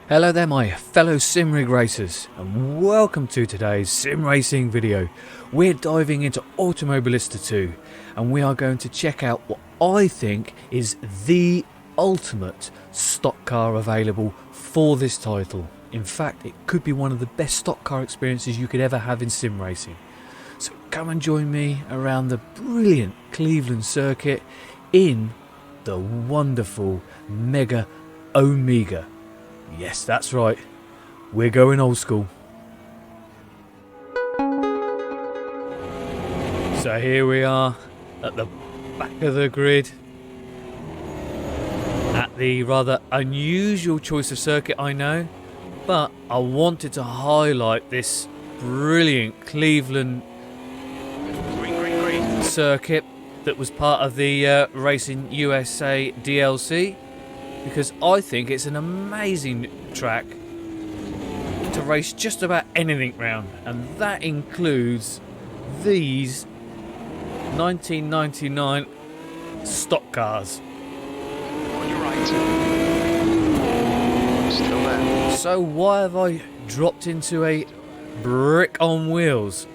Hello there my fellow sim rig racers, and welcome to today's sim racing video. We're diving into Automobilista 2 and we are going to check out what I think is the ultimate stock car available for this title. In fact, it could be one of the best stock car experiences you could ever have in sim racing. So come and join me around the brilliant Cleveland circuit in the wonderful Mega Omega. Yes, that's right. We're going old school. So here we are at the back of the grid at the rather unusual choice of circuit, I know, but I wanted to highlight this brilliant Cleveland circuit that was part of the Racin USA DLC, because I think it's an amazing track to race just about anything round, and that includes these 1999 stock cars. On your right. Still there. So why have I dropped into a brick on wheels?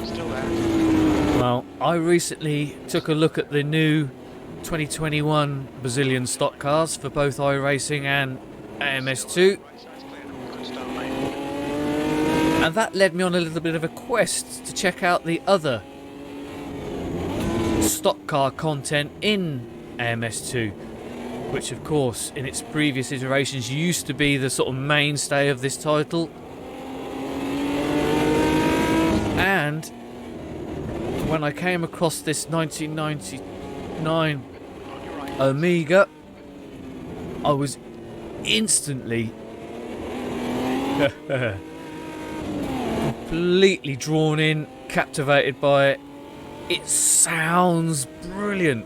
Still there. Well, I recently took a look at the new 2021 Brazilian stock cars for both iRacing and AMS2, and that led me on a little bit of a quest to check out the other stock car content in AMS2, which of course in its previous iterations used to be the sort of mainstay of this title. And when I came across this 1999 Omega, I was instantly completely drawn in, captivated by it. It sounds brilliant.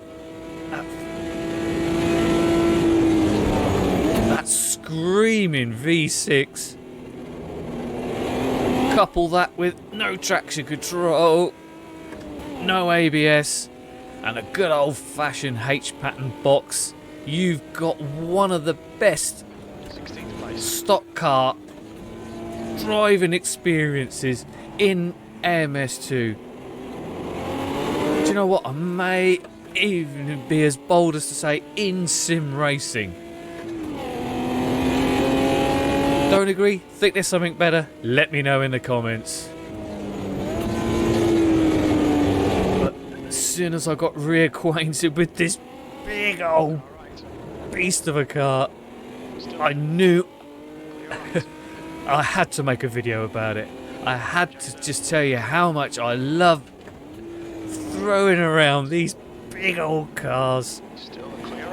That screaming V6. Couple that with no traction control, no ABS, and a good old-fashioned H-pattern box. You've got one of the best stock car driving experiences in AMS2. Do you know what? I may even be as bold as to say in sim racing. Don't agree? Think there's something better? Let me know in the comments. As soon as I got reacquainted with this big old beast of a car, I knew I had to make a video about it. I had to just tell you how much I love throwing around these big old cars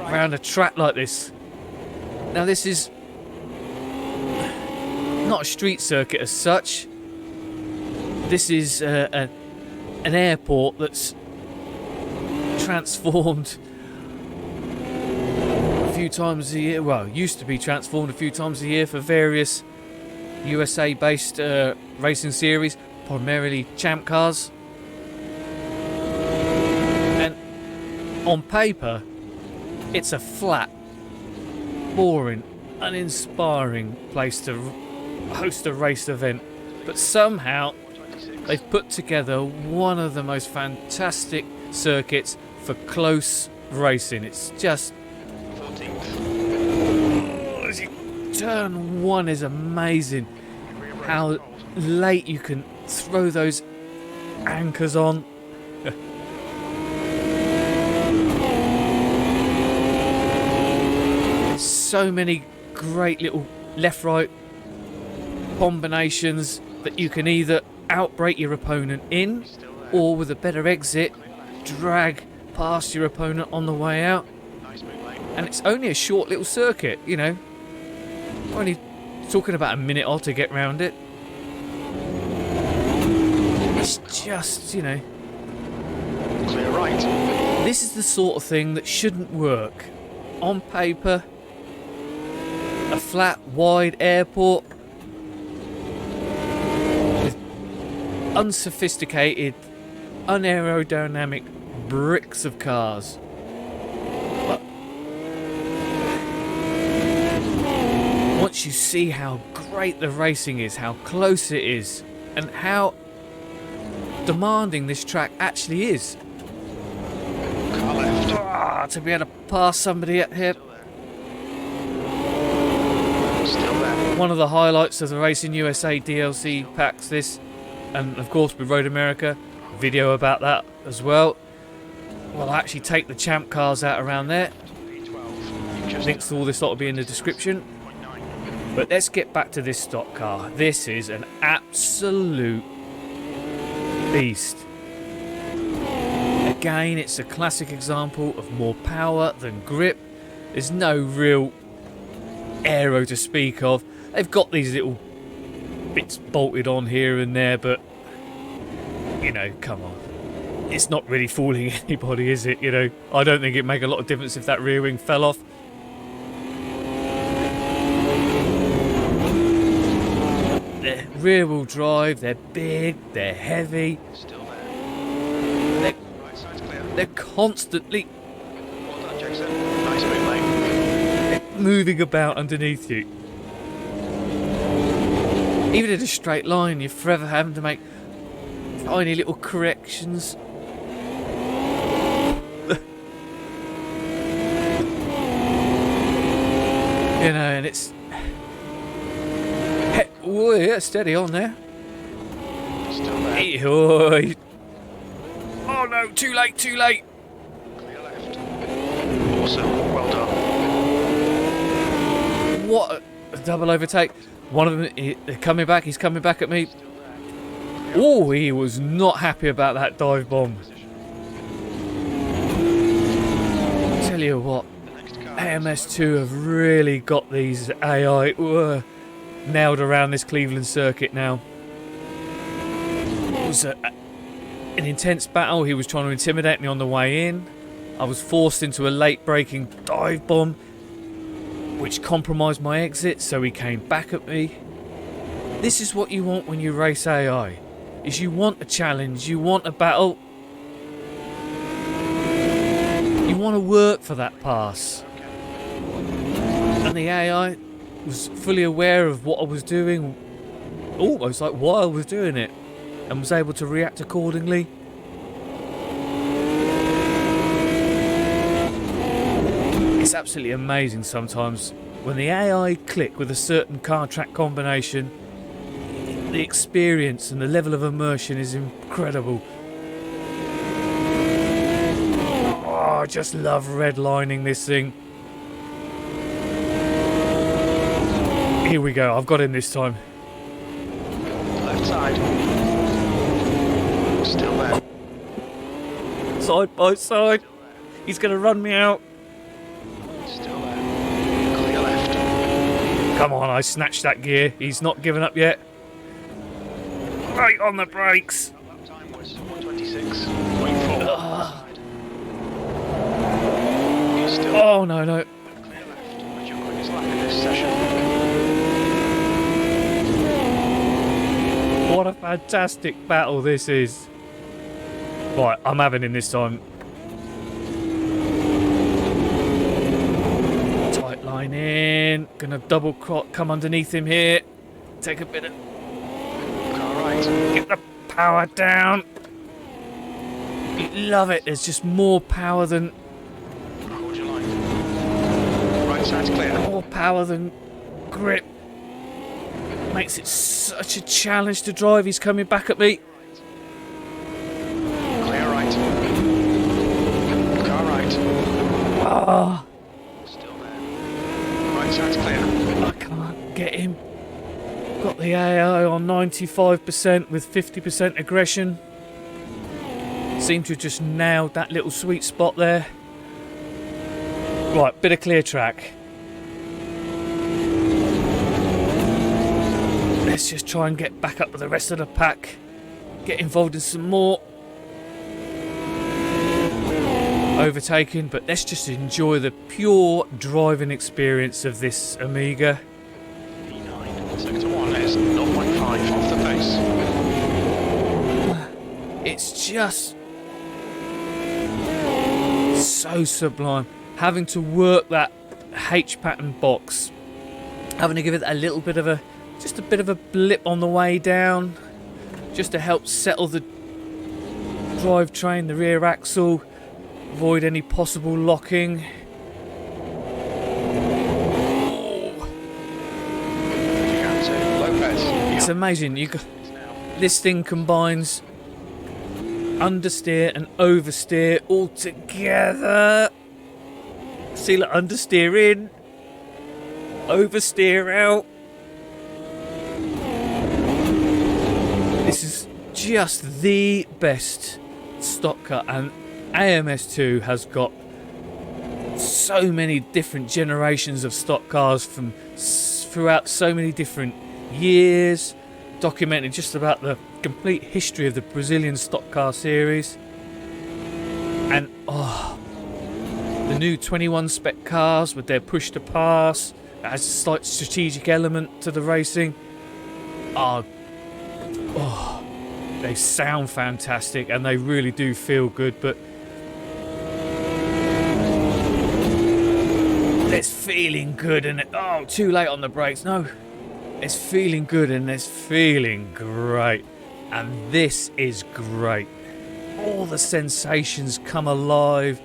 around a track like this. Now this is not a street circuit as such. This is an airport that's transformed a few times a year. Well, used to be transformed a few times a year for various USA based racing series, primarily champ cars. And on paper it's a flat, boring, uninspiring place to host a race event, but somehow they've put together one of the most fantastic circuits for close racing. It's just 14th. turn one is amazing. How late you can throw those anchors on. There's so many great little left-right combinations that you can either outbrake your opponent in, or with a better exit, drag past your opponent on the way out. And it's only a short little circuit, you know. Only talking about a minute odd to get round it. It's just, you know, Clear right. this is the sort of thing that shouldn't work. On paper, a flat, wide airport with unsophisticated, unaerodynamic bricks of cars. But once you see how great the racing is, how close it is, and how demanding this track actually is. Car left. To be able to pass somebody up here. Still there. One of the highlights of the Racin USA DLC packs this, and of course with Road America, video about that as well. Well, I actually take the champ cars out around there. Links to all this lot will be in the description. But let's get back to this stock car. This is an absolute beast. Again, it's a classic example of more power than grip. There's no real aero to speak of. They've got these little bits bolted on here and there, but you know, come on. It's not really fooling anybody, is it? You know, I don't think it'd make a lot of difference if that rear wing fell off. They're rear wheel drive, they're big, they're heavy. Still there. Right side's clear. They're constantly Well done, Jackson. Nice move, mate. moving about underneath you. Even in a straight line, you're forever having to make tiny little corrections. You know, and it's... Oh, yeah, steady on there. Still there. Oh no, too late, too late. Clear left. Awesome. Well done. What a double overtake. One of them, they're coming back, he's coming back at me. Oh, he was not happy about that dive bomb. Tell you what, AMS2 have really got these AI nailed around this Cleveland circuit now. It was an intense battle. He was trying to intimidate me on the way in. I was forced into a late braking dive bomb, which compromised my exit, so he came back at me. This is what you want when you race AI, is you want a challenge, you want a battle. You want to work for that pass. And the AI was fully aware of what I was doing, almost like why I was doing it, and was able to react accordingly. It's absolutely amazing sometimes when the AI click with a certain car track combination. The experience and the level of immersion is incredible. Oh, I just love redlining this thing. Here we go, I've got him this time. Left side. Still there. Side by side. He's going to run me out. Still there. Clear left. Come on, I snatched that gear. He's not given up yet. Right on the brakes. Lap time was 1:26.4. Still Oh, no, no. clear left. What's your quickest lap in this session? What a fantastic battle this is. Right, I'm having him this time. Tight line in. Gonna double come underneath him here. Take a bit of... Car right. Get the power down. You love it. There's just more power than... Hold your line. Right side's clear. More power than grip. Makes it such a challenge to drive. He's coming back at me. Clear right. Car right. Ah, Still there. Right side's clear. I can't get him. Got the AI on 95% with 50% aggression. Seem to have just nailed that little sweet spot there. Right, bit of clear track. Let's just try and get back up with the rest of the pack. Get involved in some more overtaking, but let's just enjoy the pure driving experience of this Amiga. P9. Sector 1 is 0.5 off the pace. It's just so sublime. Having to work that H pattern box Having to give it a little bit of just a bit of a blip on the way down, just to help settle the drivetrain, the rear axle, avoid any possible locking. It's amazing. This thing combines understeer and oversteer all together. See, like, understeer in, oversteer out. This is just the best stock car, and AMS2 has got so many different generations of stock cars from throughout so many different years, documenting just about the complete history of the Brazilian stock car series. And the new 21 spec cars with their push to pass, that has a slight strategic element to the racing, they sound fantastic and they really do feel good. But it's feeling good, and too late on the brakes. No, it's feeling good and it's feeling great, and this is great. All the sensations come alive.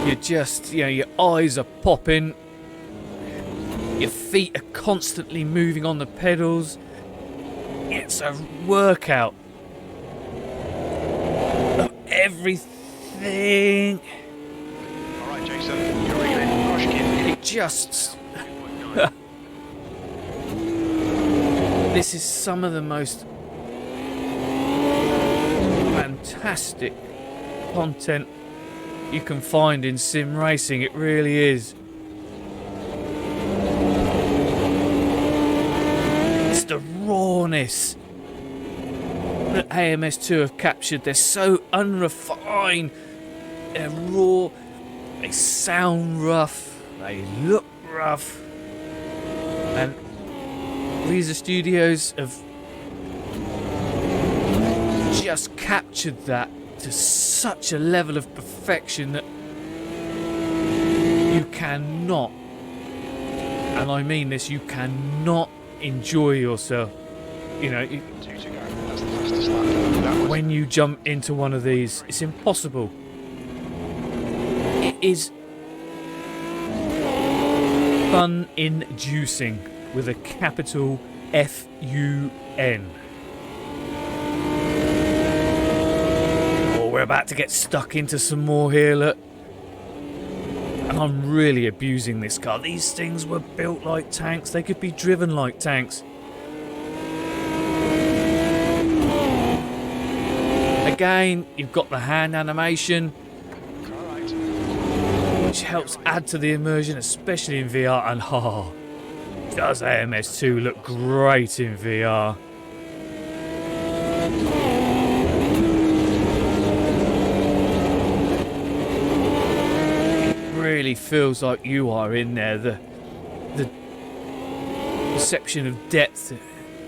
You just, your eyes are popping, your feet are constantly moving on the pedals. It's a workout of everything. All right, Jason, you're reeling. Crush kid. It just... This is some of the most fantastic content you can find in sim racing. It really is. It's the rawness that AMS2 have captured. They're so unrefined, they're raw, they sound rough, they look rough, and Racin Studios have just captured that to such a level of perfection that you cannot, and I mean this, you cannot enjoy yourself. When you jump into one of these, it's impossible. It is fun-inducing with a capital F-U-N. We're about to get stuck into some more here, look. And I'm really abusing this car. These things were built like tanks. They could be driven like tanks. Again, you've got the hand animation, which helps add to the immersion, especially in VR. And does AMS2 look great in VR? Really feels like you are in there. The perception of depth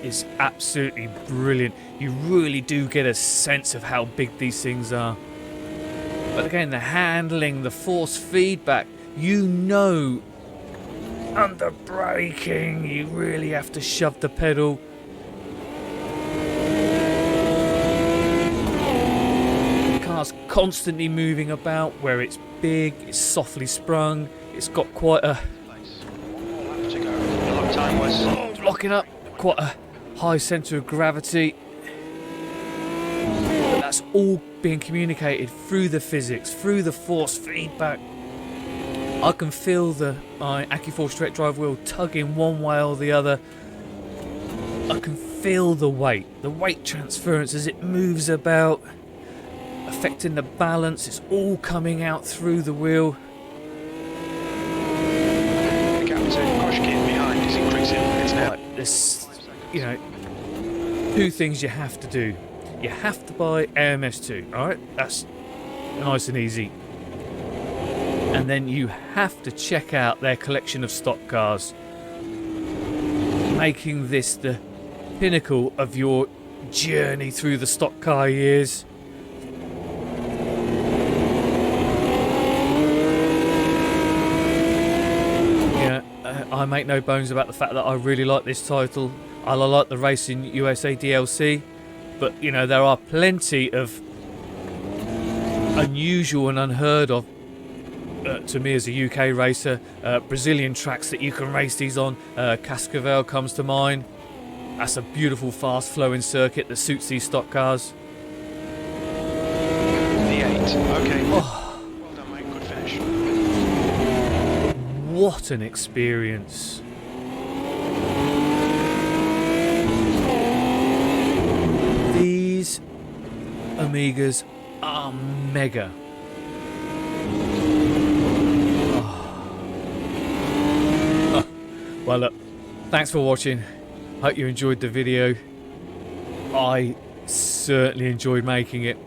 is absolutely brilliant. You really do get a sense of how big these things are. But again, the handling, the force feedback, under braking, you really have to shove the pedal. The car's constantly moving about. Where it's big, it's softly sprung, it's got quite a locking up, quite a high centre of gravity, but that's all being communicated through the physics, through the force feedback. I can feel my Accuforce direct drive wheel tugging one way or the other. I can feel the weight transference as it moves about, affecting the balance. It's all coming out through the wheel. The captain, crush kit behind is increasing. It's now. Right, there's, two things you have to do. You have to buy AMS2, alright? That's nice and easy. And then you have to check out their collection of stock cars, making this the pinnacle of your journey through the stock car years. I make no bones about the fact that I really like this title. I like the Racin USA DLC, but you know, there are plenty of unusual and unheard of, to me as a UK racer, Brazilian tracks that you can race these on. Cascavel comes to mind. That's a beautiful fast flowing circuit that suits these stock cars. V8, okay. Oh, Well done, mate, good finish. what an experience. These Amigas are mega. Oh. Well, look, thanks for watching. Hope you enjoyed the video. I certainly enjoyed making it.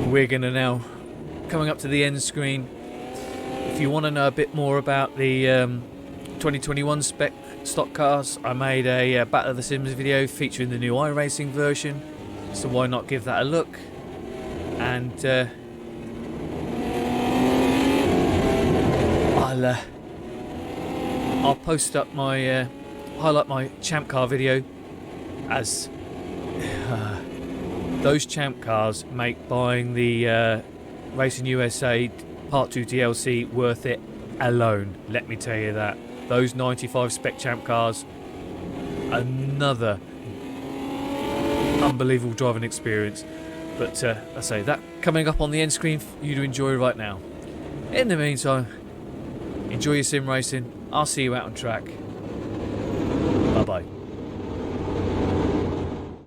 We're gonna now coming up to the end screen. If you want to know a bit more about the 2021 spec stock cars, I made a Battle of the Sims video featuring the new iRacing version, so why not give that a look. And I'll post up my highlight my champ car video, as those champ cars make buying the Racing USA Part 2 DLC worth it alone, let me tell you that. Those 95 spec champ cars, another unbelievable driving experience. But I say that coming up on the end screen for you to enjoy right now. In the meantime, enjoy your sim racing. I'll see you out on track.